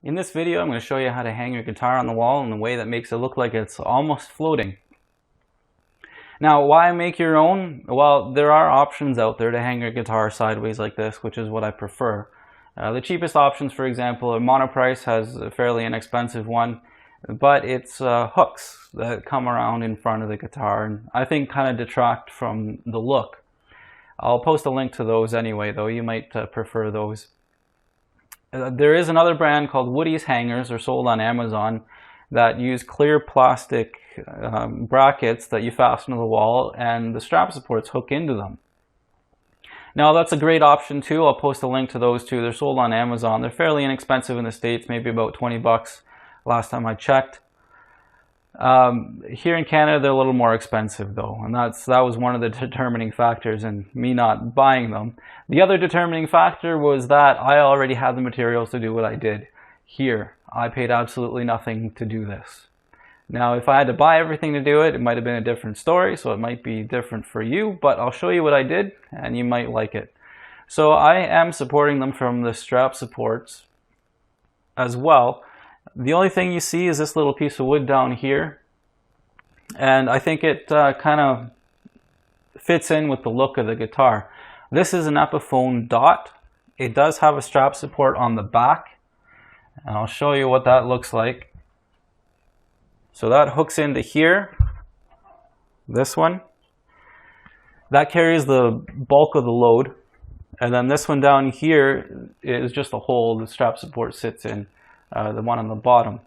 In this video, I'm going to show you how to hang your guitar on the wall in a way that makes it look like it's almost floating. Now, why make your own? Well, there are options out there to hang your guitar sideways like this, which is what I prefer. The cheapest options, for example, Monoprice has a fairly inexpensive one, but it's hooks that come around in front of the guitar, and I think kind of detract from the look. I'll post a link to those anyway, though. You might prefer those. There is another brand called Woody's hangers, they're sold on Amazon, that use clear plastic brackets that you fasten to the wall, and the strap supports hook into them. Now that's a great option too. I'll post a link to those too. They're sold on Amazon. They're fairly inexpensive in the States, maybe about 20 bucks last time I checked. Here in Canada they're a little more expensive though, and that was one of the determining factors in me not buying them. The other determining factor was that I already had the materials to do what I did here. I paid absolutely nothing to do this. Now if I had to buy everything to do it, it might have been a different story, so it might be different for you, but I'll show you what I did and you might like it. So I am supporting them from the strap supports as well. The only thing you see is this little piece of wood down here, and I think it kind of fits in with the look of the guitar. This is an Epiphone Dot. It does have a strap support on the back, and I'll show you what that looks like. So that hooks into here, this one. That carries the bulk of the load, and then this one down here is just a hole the strap support sits in. The one on the bottom.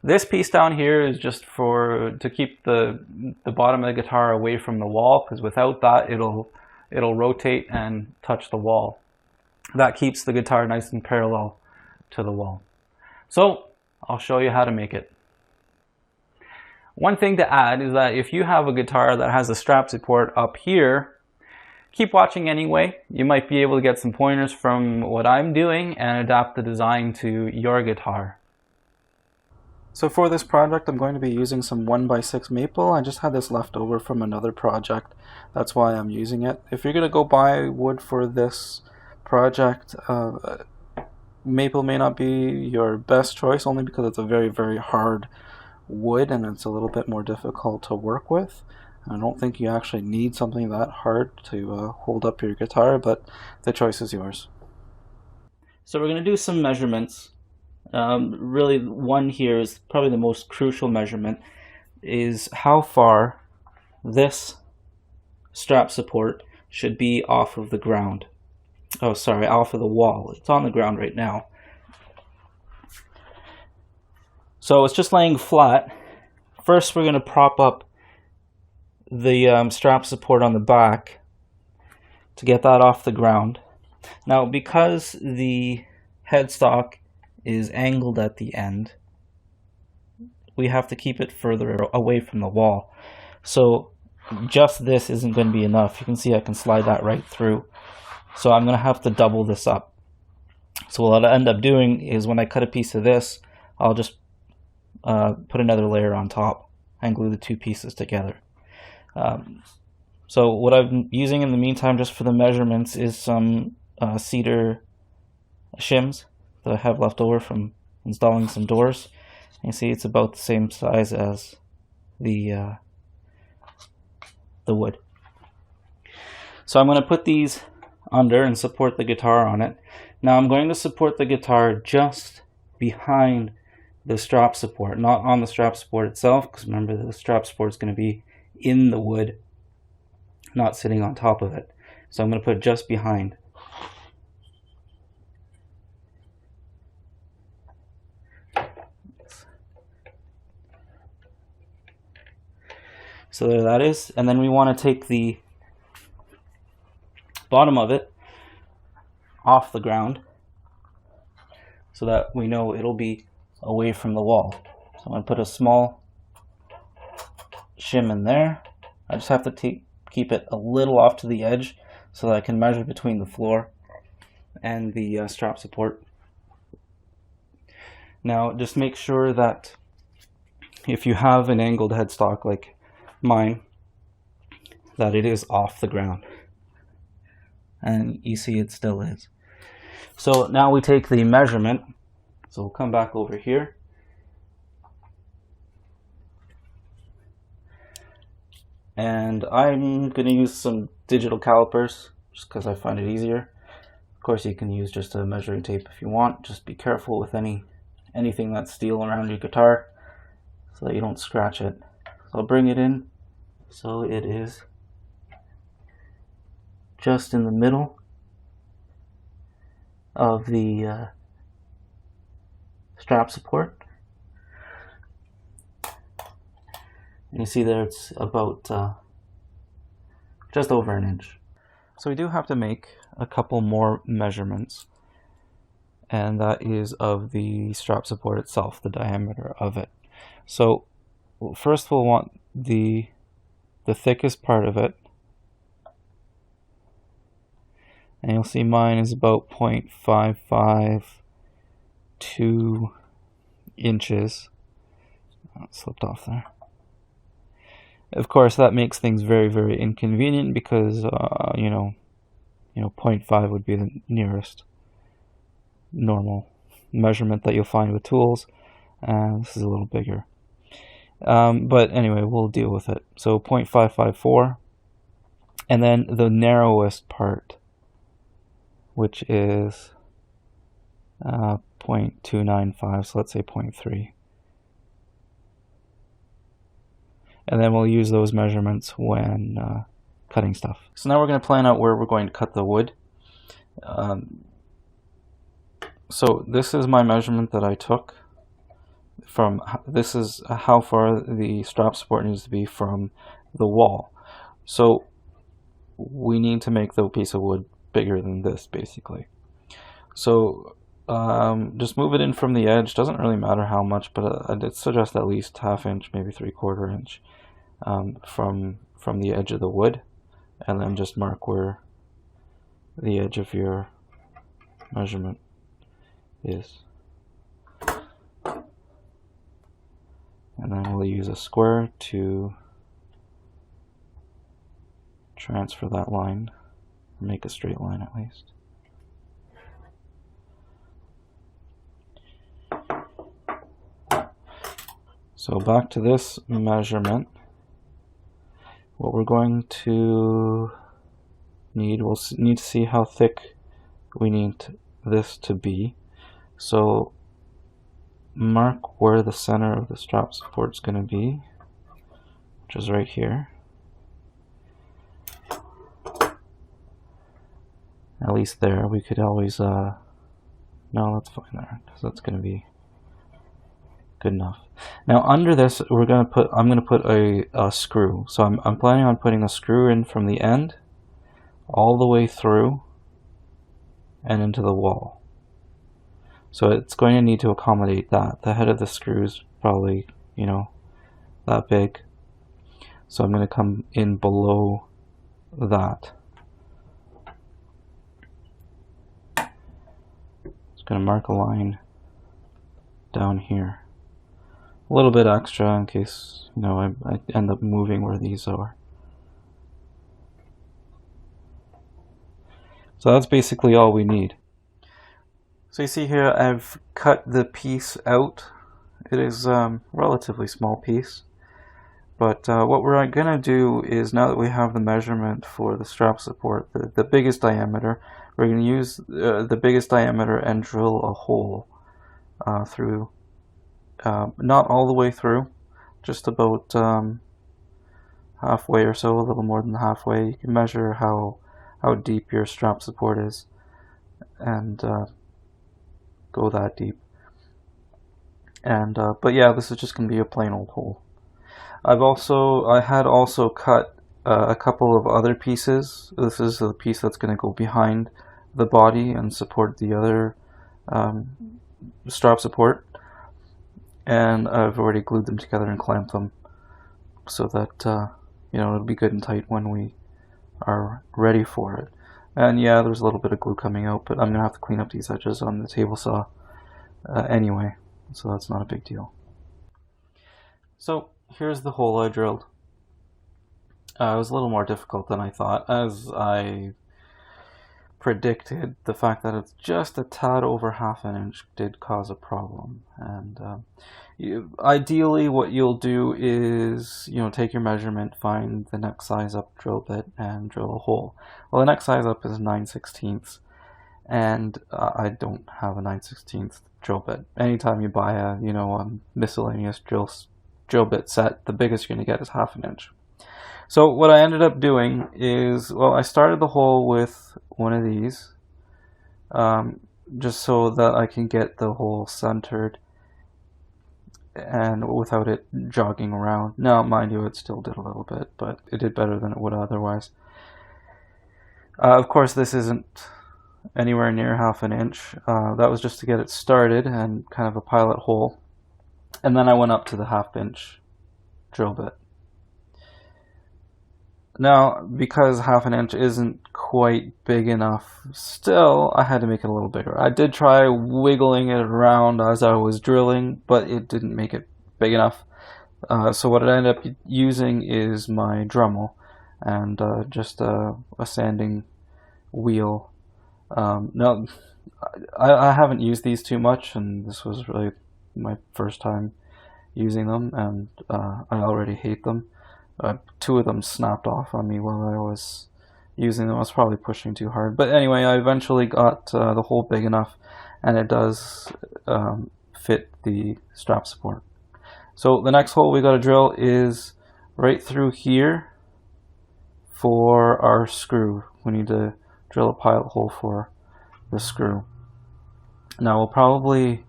This piece down here is just to keep the bottom of the guitar away from the wall, because without that it'll rotate and touch the wall. That keeps the guitar nice and parallel to the wall. So I'll show you how to make it. One thing to add is that if you have a guitar that has a strap support up here, keep watching anyway. You might be able to get some pointers from what I'm doing and adapt the design to your guitar. So for this project I'm going to be using some 1x6 maple. I just had this left over from another project. That's why I'm using it. If you're going to go buy wood for this project, maple may not be your best choice, only because it's a very, very hard wood and it's a little bit more difficult to work with. I don't think you actually need something that hard to hold up your guitar, but the choice is yours. So we're going to do some measurements. Really, one here is probably the most crucial measurement, is how far this strap support should be off of the ground. Oh, sorry, off of the wall. It's on the ground right now. So it's just laying flat. First, we're going to prop up the strap support on the back to get that off the ground. Now, because the headstock is angled at the end, we have to keep it further away from the wall. So just this isn't going to be enough. You can see I can slide that right through. So I'm going to have to double this up. So what I'll end up doing is when I cut a piece of this, I'll just put another layer on top and glue the two pieces together. So what I'm using in the meantime just for the measurements is some cedar shims that I have left over from installing some doors. You see it's about the same size as the wood. So I'm going to put these under and support the guitar on it. Now I'm going to support the guitar just behind the strap support, not on the strap support itself, because remember the strap support is going to be in the wood, not sitting on top of it. So I'm going to put it just behind. So there that is, and then we want to take the bottom of it off the ground so that we know it'll be away from the wall. So I'm going to put a small shim in there. I just have to keep it a little off to the edge so that I can measure between the floor and the strap support. Now just make sure that if you have an angled headstock like mine, that it is off the ground. And you see it still is. So now we take the measurement So we'll come back over here. And I'm going to use some digital calipers just because I find it easier. Of course, you can use just a measuring tape if you want. Just be careful with anything that's steel around your guitar so that you don't scratch it. So I'll bring it in so it is just in the middle of the strap support. And you see there it's about just over an inch. So we do have to make a couple more measurements, and that is of the strap support itself, the diameter of it. So first we'll want the thickest part of it, and you'll see mine is about 0.552 inches. Oh, it slipped off there. Of course, that makes things very, very inconvenient because, you know, 0.5 would be the nearest normal measurement that you'll find with tools. This is a little bigger. But anyway, we'll deal with it. So 0.554. And then the narrowest part, which is 0.295, so let's say 0.3. And then we'll use those measurements when cutting stuff. So now we're going to plan out where we're going to cut the wood. So this is my measurement that I took from, this is how far the strap support needs to be from the wall. So we need to make the piece of wood bigger than this, basically. So just move it in from the edge. Doesn't really matter how much, but I'd suggest at least ½ inch, maybe 3/4 inch from the edge of the wood, and then just mark where the edge of your measurement is. And then we'll use a square to transfer that line, or make a straight line at least. So back to this measurement, what we're going to need, we'll need to see how thick we need this to be. So mark where the center of the strap support is going to be, which is right here. At least there. We could always, no, let's find there, because that's going to be good enough. Now under this, I'm going to put a screw. So I'm planning on putting a screw in from the end all the way through and into the wall. So it's going to need to accommodate that. The head of the screw is probably, you know, that big. So I'm going to come in below that. Just going to mark a line down here. A little bit extra in case, you know, I end up moving where these are. So that's basically all we need. So you see here I've cut the piece out. It is a relatively small piece. But what we're going to do is, now that we have the measurement for the strap support, the biggest diameter, we're going to use the biggest diameter and drill a hole through. Not all the way through, just about halfway or so, a little more than halfway. You can measure how deep your strap support is and go that deep. And but yeah, this is just going to be a plain old hole. I had also cut a couple of other pieces. This is the piece that's going to go behind the body and support the other strap support. And I've already glued them together and clamped them so that you know, it'll be good and tight when we are ready for it. And yeah, there's a little bit of glue coming out, but I'm gonna have to clean up these edges on the table saw anyway, so that's not a big deal. So here's the hole I drilled. It was a little more difficult than I thought, as I predicted, the fact that it's just a tad over half an inch did cause a problem. And ideally what you'll do is, take your measurement, find the next size up drill bit, and drill a hole. Well, the next size up is 9/16, and I don't have a 9/16 drill bit. Anytime you buy a miscellaneous drill bit set, the biggest you're going to get is half an inch. So what I ended up doing is, I started the hole with one of these, just so that I can get the hole centered and without it jogging around. Now, mind you, it still did a little bit, but it did better than it would otherwise. Of course, this isn't anywhere near half an inch. That was just to get it started and kind of a pilot hole. And then I went up to the half-inch drill bit. Now, because half an inch isn't quite big enough, still, I had to make it a little bigger. I did try wiggling it around as I was drilling, but it didn't make it big enough. So what I ended up using is my Dremel and just a sanding wheel. Now, I haven't used these too much, and this was really my first time using them, and I already hate them. 2 of them snapped off on me while I was using them. I was probably pushing too hard. But anyway, I eventually got the hole big enough, and it does fit the strap support. So the next hole we got to drill is right through here for our screw. We need to drill a pilot hole for the screw. Now we'll probably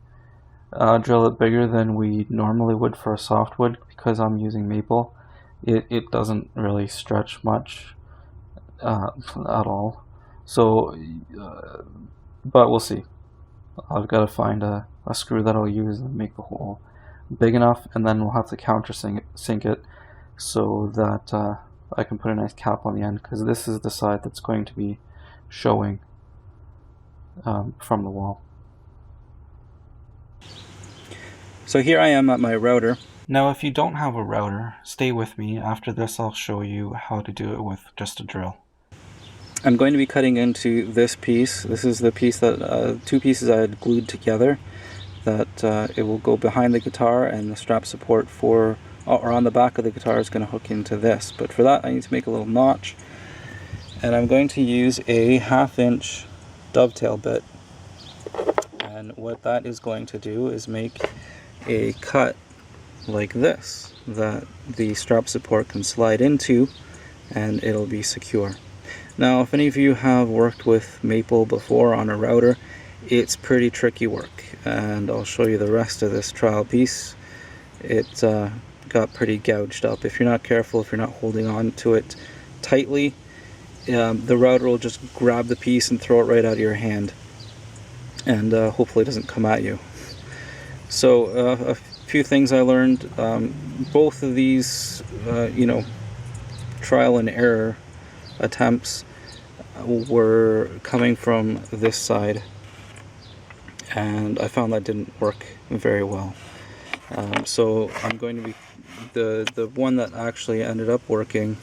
drill it bigger than we normally would for a softwood, because I'm using maple. It doesn't really stretch much at all. So, but we'll see. I've got to find a screw that I'll use and make the hole big enough, and then we'll have to countersink it so that I can put a nice cap on the end, because this is the side that's going to be showing from the wall. So here I am at my router. Now if you don't have a router, stay with me. After this I'll show you how to do it with just a drill. I'm going to be cutting into this piece. This is the piece that, 2 pieces I had glued together, that it will go behind the guitar, and the strap support or on the back of the guitar is going to hook into this. But for that I need to make a little notch, and I'm going to use a 1/2 inch dovetail bit. And what that is going to do is make a cut like this that the strap support can slide into, and it'll be secure. Now, if any of you have worked with maple before on a router, it's pretty tricky work, and I'll show you the rest of this trial piece. It got pretty gouged up. If you're not careful, if you're not holding on to it tightly, the router will just grab the piece and throw it right out of your hand, and hopefully it doesn't come at you. So a few things I learned. Both of these trial and error attempts were coming from this side, and I found that didn't work very well. So I'm going to be the one that actually ended up working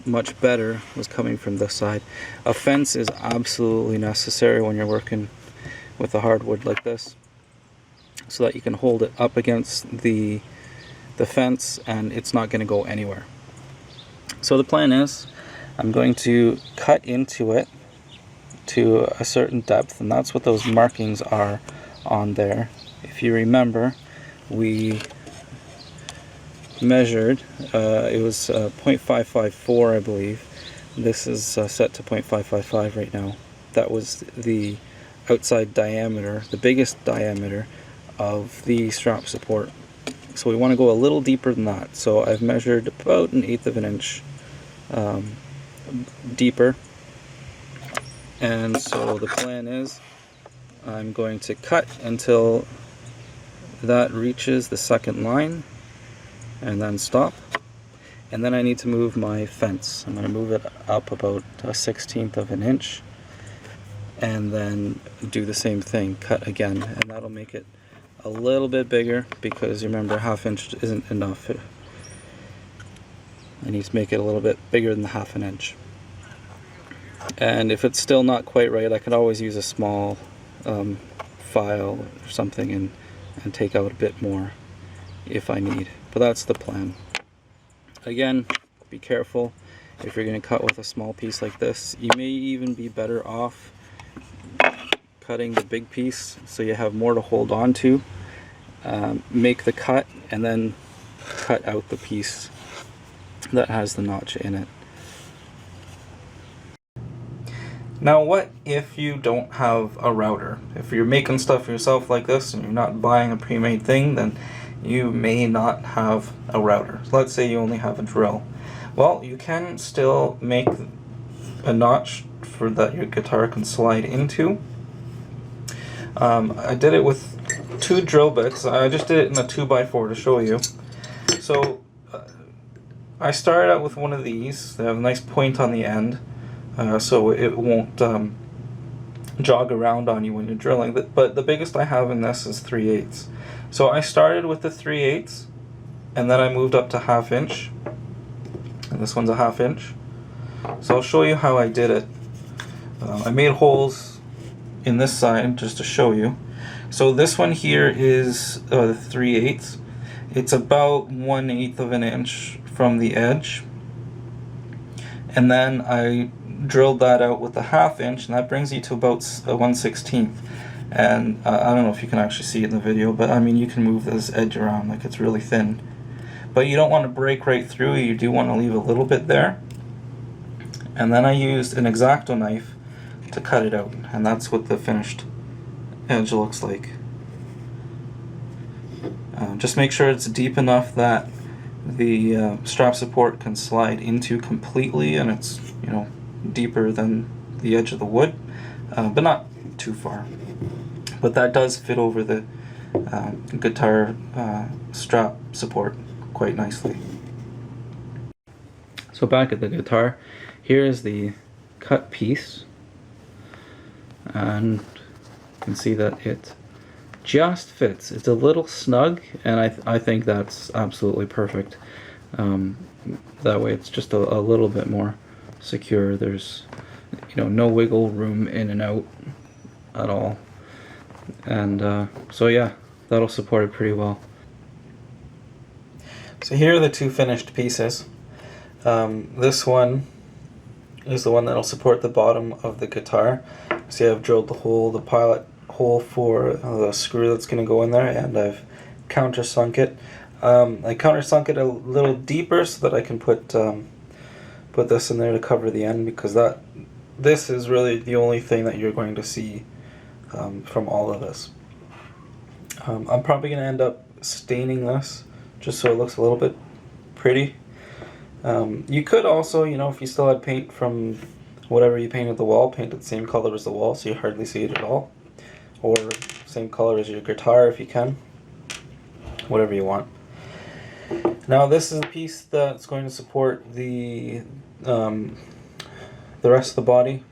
much better was coming from this side. A fence is absolutely necessary when you're working with a hardwood like this, so that you can hold it up against the fence and it's not going to go anywhere. So the plan is, I'm going to cut into it to a certain depth, and that's what those markings are on there. If you remember, we measured, it was 0.554, I believe. This is set to 0.555 right now. That was the outside diameter, the biggest diameter of the strap support. So we want to go a little deeper than that. So I've measured about 1/8 of an inch deeper. And so the plan is, I'm going to cut until that reaches the second line, and then stop. And then I need to move my fence. I'm going to move it up about 1/16 of an inch, and then do the same thing, cut again, and that'll make it a little bit bigger, because remember, 1/2 inch isn't enough. I need to make it a little bit bigger than the 1/2 inch. And if it's still not quite right, I could always use a small file or something and take out a bit more if I need. But that's the plan. Again, be careful if you're going to cut with a small piece like this. You may even be better off cutting the big piece so you have more to hold on to. Make the cut and then cut out the piece that has the notch in it. Now what if you don't have a router? If you're making stuff yourself like this and you're not buying a pre-made thing, then you may not have a router. So let's say you only have a drill. Well, you can still make a notch for that your guitar can slide into. I did it with 2 drill bits. I just did it in a 2x4 to show you. So I started out with one of these. They have a nice point on the end, so it won't jog around on you when you're drilling. But the biggest I have in this is 3/8. So I started with the 3/8, and then I moved up to 1/2 inch. And this one's a 1/2 inch. So I'll show you how I did it. I made holes in this side just to show you. So this one here is the 3/8. It's about 1/8 of an inch from the edge. And then I drilled that out with a 1/2 inch, and that brings you to about 1/16. And I don't know if you can actually see it in the video, but I mean, you can move this edge around, like it's really thin. But you don't want to break right through, you do want to leave a little bit there. And then I used an X-Acto knife to cut it out, and that's what the finished edge looks like. Just make sure it's deep enough that the strap support can slide into completely, and it's, you know, deeper than the edge of the wood, but not too far. But that does fit over the guitar strap support quite nicely. So back at the guitar, here's the cut piece, and you can see that it just fits. It's a little snug, and I think that's absolutely perfect. That way it's just a little bit more secure. There's, you know, no wiggle room in and out at all. And so yeah, that'll support it pretty well. So here are the 2 finished pieces. This one is the one that'll support the bottom of the guitar. See, I've drilled the hole, the pilot hole for the screw that's going to go in there, and I've countersunk it. I countersunk it a little deeper so that I can put this in there to cover the end, because this is really the only thing that you're going to see from all of this. I'm probably going to end up staining this just so it looks a little bit pretty. You could also, you know, if you still had paint from whatever you painted the wall, paint it the same color as the wall so you hardly see it at all. Or same color as your guitar if you can. Whatever you want. Now this is a piece that's going to support the rest of the body.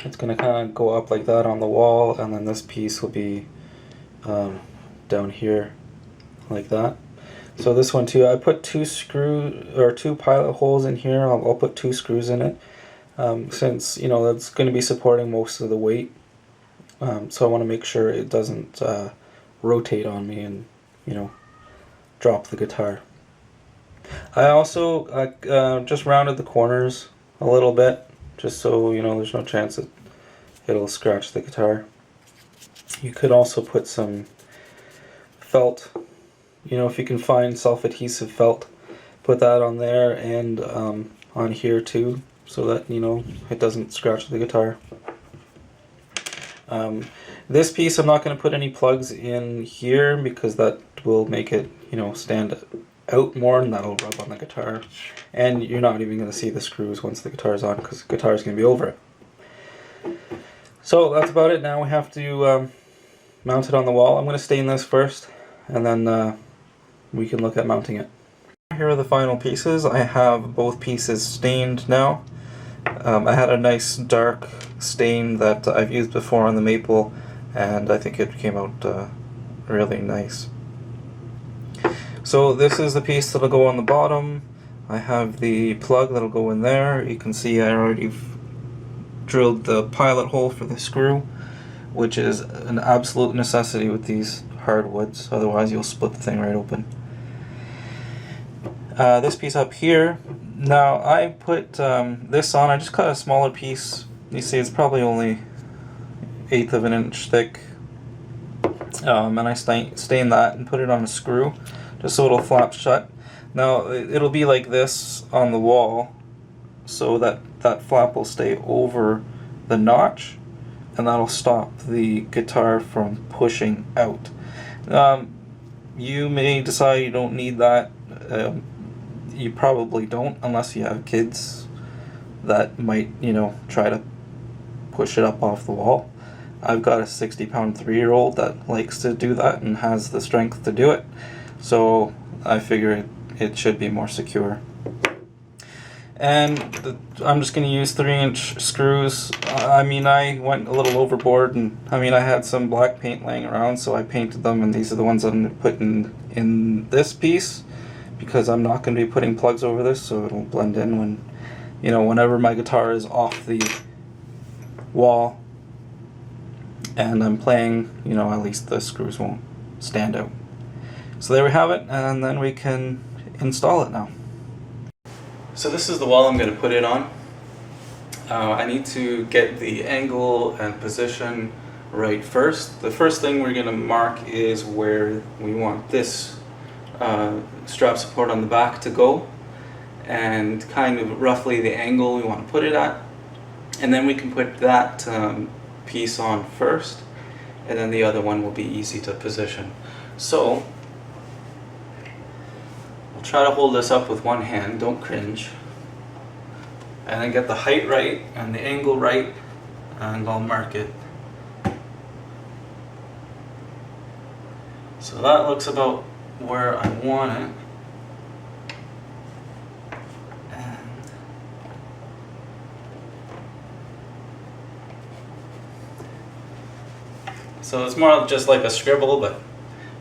It's going to kind of go up like that on the wall, and then this piece will be down here like that. So this one too, I put 2 pilot holes in here. I'll put 2 screws in it, since, you know, that's going to be supporting most of the weight. So I want to make sure it doesn't rotate on me and, you know, drop the guitar. I also just rounded the corners a little bit, just so, you know, there's no chance that it'll scratch the guitar. You could also put some felt, you know, if you can find self-adhesive felt, put that on there and on here too, so that, you know, it doesn't scratch the guitar. This piece I'm not going to put any plugs in here because that will make it, you know, stand out more, and that'll rub on the guitar. And you're not even going to see the screws once the guitar's on, because the guitar's going to be over it. So that's about it. Now we have to mount it on the wall. I'm going to stain this first, and then we can look at mounting it. Here are the final pieces. I have both pieces stained now. I had a nice dark stain that I've used before on the maple, and I think it came out really nice. So this is the piece that'll go on the bottom. I have the plug that'll go in there. You can see I already drilled the pilot hole for the screw, which is an absolute necessity with these hardwoods, otherwise you'll split the thing right open. This piece up here, now I put this on, I just cut a smaller piece. You see it's probably only 1/8 of an inch thick, and I stain that and put it on a screw just so it'll flap shut. Now it'll be like this on the wall, so that flap will stay over the notch, and that'll stop the guitar from pushing out. You may decide you don't need that. You probably don't, unless you have kids that might, try to push it up off the wall. I've got a 60-pound 3-year-old that likes to do that and has the strength to do it, so I figure it should be more secure. And I'm just going to use 3-inch screws. I went a little overboard, and I had some black paint laying around, so I painted them, and these are the ones I'm going to put in this piece, because I'm not going to be putting plugs over this, so it'll blend in when, whenever my guitar is off the wall and I'm playing, at least the screws won't stand out. So there we have it, and then we can install it now. So this is the wall I'm going to put it on. I need to get the angle and position right first. The first thing we're going to mark is where we want this strap support on the back to go, and kind of roughly the angle we want to put it at, and then we can put that piece on first, and then the other one will be easy to position. So I'll try to hold this up with one hand, don't cringe, and then get the height right and the angle right, and I'll mark it. So that looks about where I want it. So it's more just like a scribble, but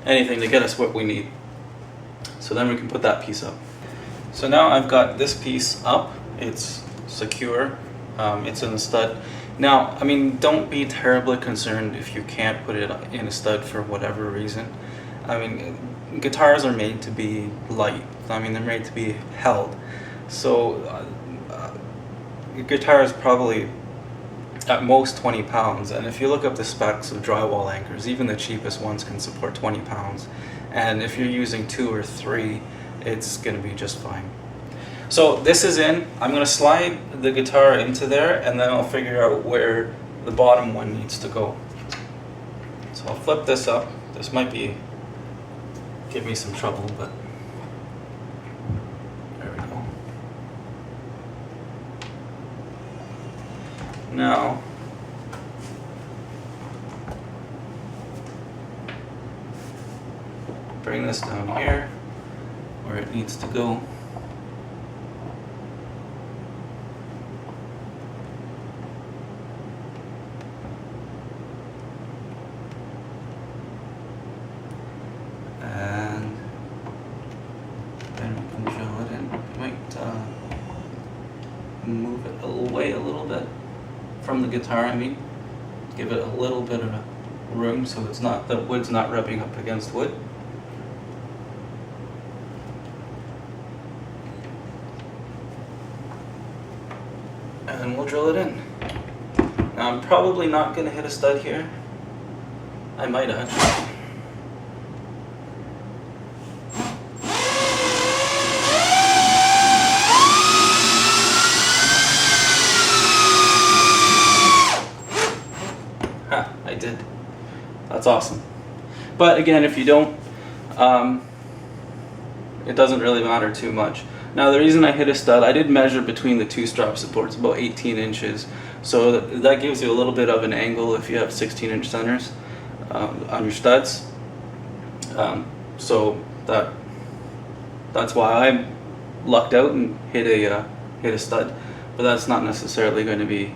anything to get us what we need. So then we can put that piece up. So now I've got this piece up, it's secure, it's in the stud. Now, don't be terribly concerned if you can't put it in a stud for whatever reason. Guitars are made to be light. They're made to be held. So your guitar is probably at most 20 pounds, and if you look up the specs of drywall anchors, even the cheapest ones can support 20 pounds. And if you're using 2 or 3, it's going to be just fine. So this is in. I'm going to slide the guitar into there, and then I'll figure out where the bottom one needs to go. So I'll flip this up. This might give me some trouble, but there we go. Now, bring this down here where it needs to go. And then we can drill it in. Might move it away a little bit from the guitar, give it a little bit of room so the wood's not rubbing up against wood. And we'll drill it in. Now I'm probably not going to hit a stud here. I might actually. I did. That's awesome. But again, if you don't, it doesn't really matter too much. Now the reason I hit a stud, I did measure between the 2 strap supports, about 18 inches. So that gives you a little bit of an angle if you have 16-inch centers on your studs. So that's why I lucked out and hit a stud. But that's not necessarily going to be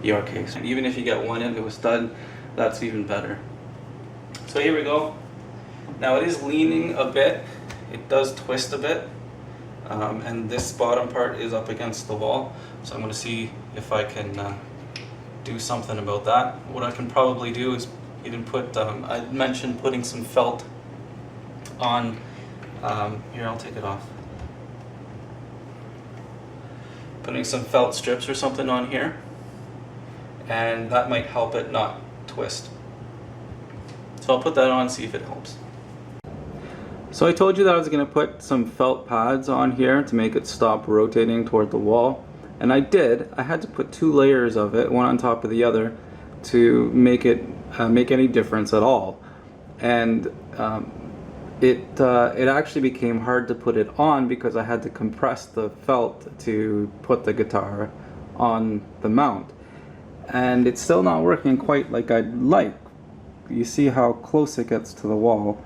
your case. And even if you get one into a stud, that's even better. So here we go. Now it is leaning a bit. It does twist a bit. And this bottom part is up against the wall. So I'm going to see if I can do something about that. What I can probably do is even put, I mentioned putting some felt on, here, I'll take it off. Putting some felt strips or something on here, and that might help it not twist. So I'll put that on, see if it helps. So I told you that I was going to put some felt pads on here to make it stop rotating toward the wall, and I did. I had to put 2 layers of it, one on top of the other, to make it make any difference at all. And it actually became hard to put it on because I had to compress the felt to put the guitar on the mount, and it's still not working quite like I'd like. You see how close it gets to the wall.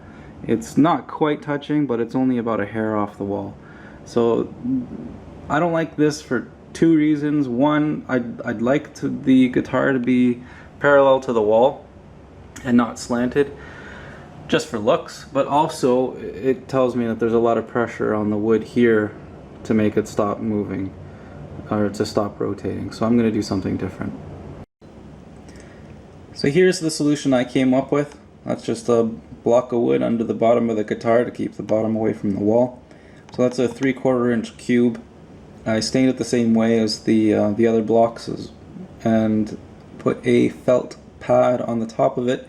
It's not quite touching, but it's only about a hair off the wall. So I don't like this for 2 reasons. One, I'd like the guitar to be parallel to the wall and not slanted, just for looks, but also it tells me that there's a lot of pressure on the wood here to make it stop moving or to stop rotating. So I'm going to do something different. So here's the solution I came up with. That's just a block of wood under the bottom of the guitar to keep the bottom away from the wall. So that's a 3/4 inch cube. I stained it the same way as the other blocks and put a felt pad on the top of it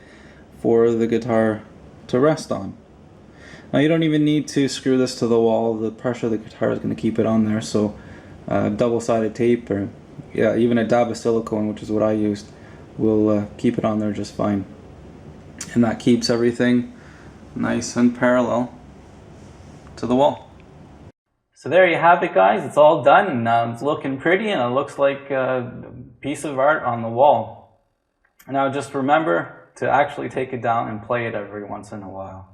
for the guitar to rest on. Now you don't even need to screw this to the wall. The pressure of the guitar is going to keep it on there, so double-sided tape or even a dab of silicone, which is what I used, will keep it on there just fine. And that keeps everything nice and parallel to the wall. So there you have it, guys. It's all done. It's looking pretty, and it looks like a piece of art on the wall. Now just remember to actually take it down and play it every once in a while.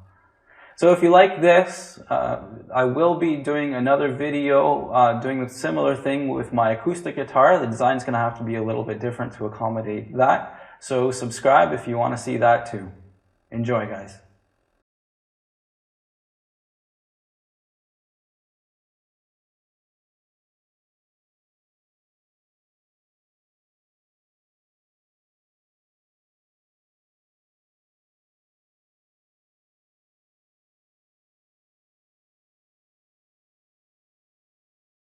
So if you like this, I will be doing another video doing a similar thing with my acoustic guitar. The design's going to have to be a little bit different to accommodate that. So subscribe if you want to see that too. Enjoy, guys.